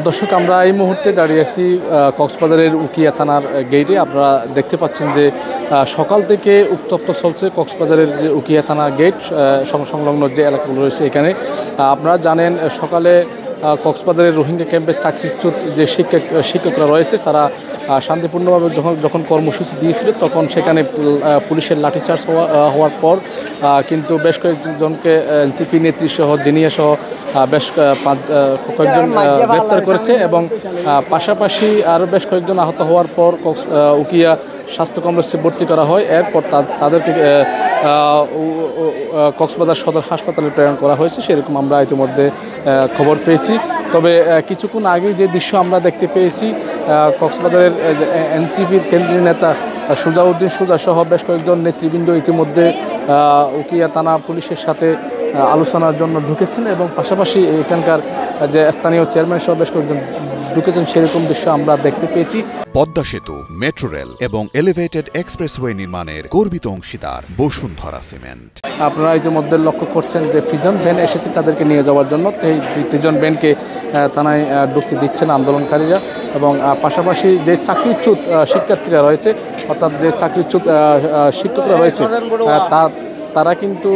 দর্শক, আমরা এই মুহূর্তে দাঁড়িয়ে আছি কক্সবাজারের উকিয়া থানার গেটে। আপনারা দেখতে পাচ্ছেন যে সকাল থেকে উত্তপ্ত চলছে কক্সবাজারের যে উকিয়া থানা গেট সংলগ্ন যে এলাকাগুলো রয়েছে এখানে। আপনারা জানেন সকালে কক্সবাজারের রোহিঙ্গা ক্যাম্পের চাকরিচ্যুত যে শিক্ষকরা রয়েছে তারা শান্তিপূর্ণভাবে যখন কর্মসূচি দিয়েছিল তখন সেখানে পুলিশের লাঠিচার্জ হওয়ার পর কিন্তু বেশ কয়েকজনকে এনসিপি নেত্রীসহ জিনিয়াসহ বেশ কয়েকজন গ্রেপ্তার করেছে এবং পাশাপাশি আরও বেশ কয়েকজন আহত হওয়ার পর উকিয়া স্বাস্থ্য কমপ্লেক্সে ভর্তি করা হয়। এরপর তাদেরকে কক্সবাজার সদর হাসপাতালে প্রেরণ করা হয়েছে, সেরকম আমরা ইতিমধ্যে খবর পেয়েছি। তবে কিছুক্ষণ আগে যে দৃশ্য আমরা দেখতে পেয়েছি, কক্সবাজারের এনসিপির কেন্দ্রীয় নেতা সুজাউদ্দিন সুজা সহ বেশ কয়েকজন নেতৃবৃন্দ ইতিমধ্যে উকিয়া থানা পুলিশের সাথে আলোচনার জন্য ঢুকেছেন এবং পাশাপাশি এখানকার যে স্থানীয় চেয়ারম্যান সহ বেশ কয়েকজন ঢুকেছেন, সেরকম দৃশ্য আমরা দেখতে পেয়েছি। পদ্মা সেতু, মেট্রো রেল এবং এলিভেটেড এক্সপ্রেসওয়ে নির্মাণের গর্বিত অংশীদার বসুন্ধরা সিমেন্ট। আপনারা ইতিমধ্যে লক্ষ্য করছেন যে প্রিজন ভ্যান এসেছে তাদেরকে নিয়ে যাওয়ার জন্য। তো এই প্রিজন ভ্যানকে থানায় ঢুকতে দিচ্ছেন আন্দোলনকারীরা এবং পাশাপাশি যে চাকরিচ্যুত শিক্ষার্থীরা রয়েছে, অর্থাৎ যে চাকরিচ্যুত শিক্ষকরা রয়েছে তারা কিন্তু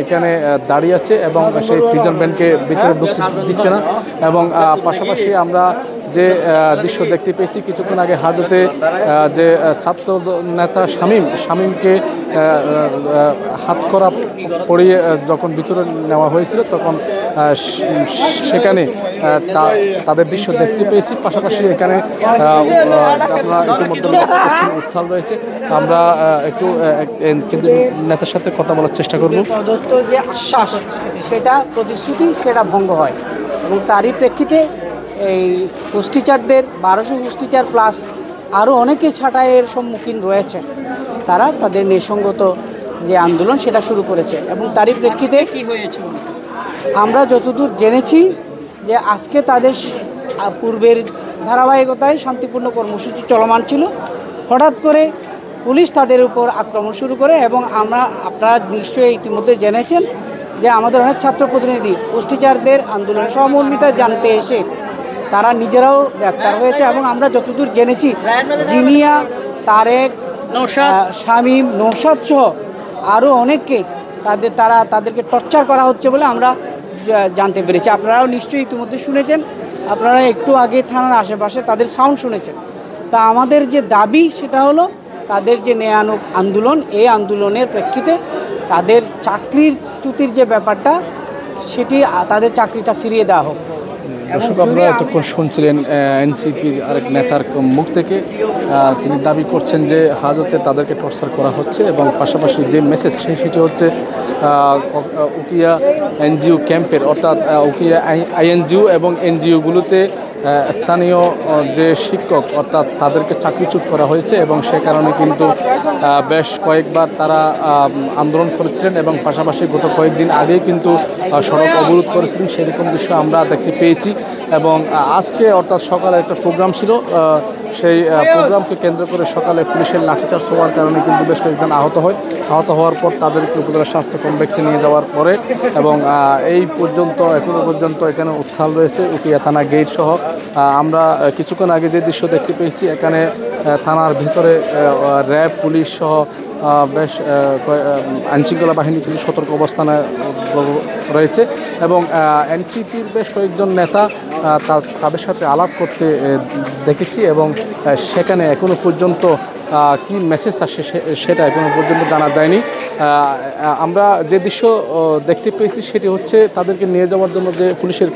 এখানে দাঁড়িয়ে আছে এবং সেই প্রিজন ভ্যানকে ভিতরে ঢুকতে দিচ্ছে না। এবং পাশাপাশি আমরা যে দৃশ্য দেখতে পেয়েছি কিছুক্ষণ আগে হাজতে যে ছাত্র নেতা শামীমকে হাতকড়া পরিয়ে যখন ভিতরে নেওয়া হয়েছিল তখন সেখানে তাদের দৃশ্য দেখতে পেয়েছি। পাশাপাশি এখানে আপনারা ইতিমধ্যে লক্ষ্য করছেন উত্থাল রয়েছে। আমরা একটু কেন্দ্রীয় নেতার সাথে কথা বলার চেষ্টা করব। প্রদত্ত যে আশ্বাস সেটা প্রতিশ্রুতি সেটা ভঙ্গ হয় এবং তারই প্রেক্ষিতে এই পোস্ট টিচারদের 1200 পোস্ট টিচার প্লাস আরও অনেকে ছাঁটাইয়ের সম্মুখীন রয়েছে, তারা তাদের নিঃসঙ্গত যে আন্দোলন সেটা শুরু করেছে এবং তারই প্রেক্ষিতে কি হয়েছে আমরা যতদূর জেনেছি যে আজকে তাদের পূর্বের ধারাবাহিকতায় শান্তিপূর্ণ কর্মসূচি চলমান ছিল, হঠাৎ করে পুলিশ তাদের উপর আক্রমণ শুরু করে এবং আপনারা নিশ্চয়ই ইতিমধ্যে জেনেছেন যে আমাদের অনেক ছাত্র প্রতিনিধি পোস্ট টিচারদের আন্দোলন সহমর্মিতা জানতে এসে তারা নিজেরাও গ্রেপ্তার হয়েছে এবং আমরা যতদূর জেনেছি জিনিয়া, তারেক, শামীম, নৌশাদ সহ আরও অনেককে তাদেরকে টর্চার করা হচ্ছে বলে আমরা জানতে পেরেছি। আপনারাও নিশ্চয়ই ইতিমধ্যে শুনেছেন, আপনারা একটু আগে থানার আশেপাশে তাদের সাউন্ড শুনেছেন। তা আমাদের যে দাবি সেটা হলো তাদের যে ন্যায়ানুগ আন্দোলন, এই আন্দোলনের প্রেক্ষিতে তাদের চাকরির চ্যুতির যে ব্যাপারটা সেটি তাদের চাকরিটা ফিরিয়ে দেওয়া হোক। দর্শক, আপনারা এতক্ষণ শুনছিলেন এনসিপির আরেক নেতার মুখ থেকে। তিনি দাবি করছেন যে হাজতে তাদেরকে টর্চার করা হচ্ছে এবং পাশাপাশি যে মেসেজ সেটি হচ্ছে উকিয়া এনজিও ক্যাম্পের, অর্থাৎ উকিয়া আইএনজিও এবং এনজিওগুলোতে স্থানীয় যে শিক্ষক অর্থাৎ তাদেরকে চাকরিচ্যুত করা হয়েছে এবং সে কারণে কিন্তু বেশ কয়েকবার তারা আন্দোলন করেছিলেন এবং পাশাপাশি গত কয়েকদিন আগেই কিন্তু সড়ক অবরোধ করেছিলেন, সেরকম দৃশ্য আমরা দেখতে পেয়েছি। এবং আজকে অর্থাৎ সকালে একটা প্রোগ্রাম ছিল, সেই প্রোগ্রামকে কেন্দ্র করে সকালে পুলিশের লাঠিচার্জ হওয়ার কারণে কিন্তু বেশ কয়েকজন আহত হওয়ার পর তাদেরকে উপজেলা স্বাস্থ্য কমপ্লেক্সে নিয়ে যাওয়ার পরে এবং এখনো পর্যন্ত এখানে উত্থাল রয়েছে উকিয়া থানা গেট সহ। আমরা কিছুক্ষণ আগে যে দৃশ্য দেখতে পেয়েছি, এখানে থানার ভিতরে র্যাব, পুলিশ সহ বেশ আইনশৃঙ্খলা বাহিনী কিন্তু সতর্ক অবস্থানে রয়েছে এবং এনসিপির বেশ কয়েকজন নেতা তাদের সাথে আলাপ করতে দেখেছি এবং সেখানে এখনো পর্যন্ত কি মেসেজ আসছে সেটা এখনো পর্যন্ত জানা যায়নি। আমরা যে দৃশ্য দেখতে পেয়েছি সেটি হচ্ছে তাদেরকে নিয়ে যাওয়ার জন্য যে পুলিশের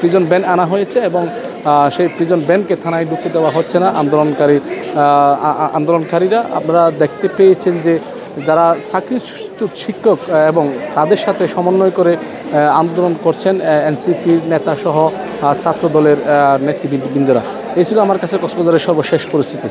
প্রিজন ভ্যান আনা হয়েছে এবং সেই প্রিজন ভ্যানকে থানায় ঢুকতে দেওয়া হচ্ছে না আন্দোলনকারীরা। আপনারা দেখতে পেয়েছেন যে যারা চাকরিচ্যুত শিক্ষক এবং তাদের সাথে সমন্বয় করে আন্দোলন করছেন এনসিপির নেতাসহ ছাত্র দলের নেতৃবৃন্দরা। এই ছিল আমার কাছে কক্সবাজারের সর্বশেষ পরিস্থিতি।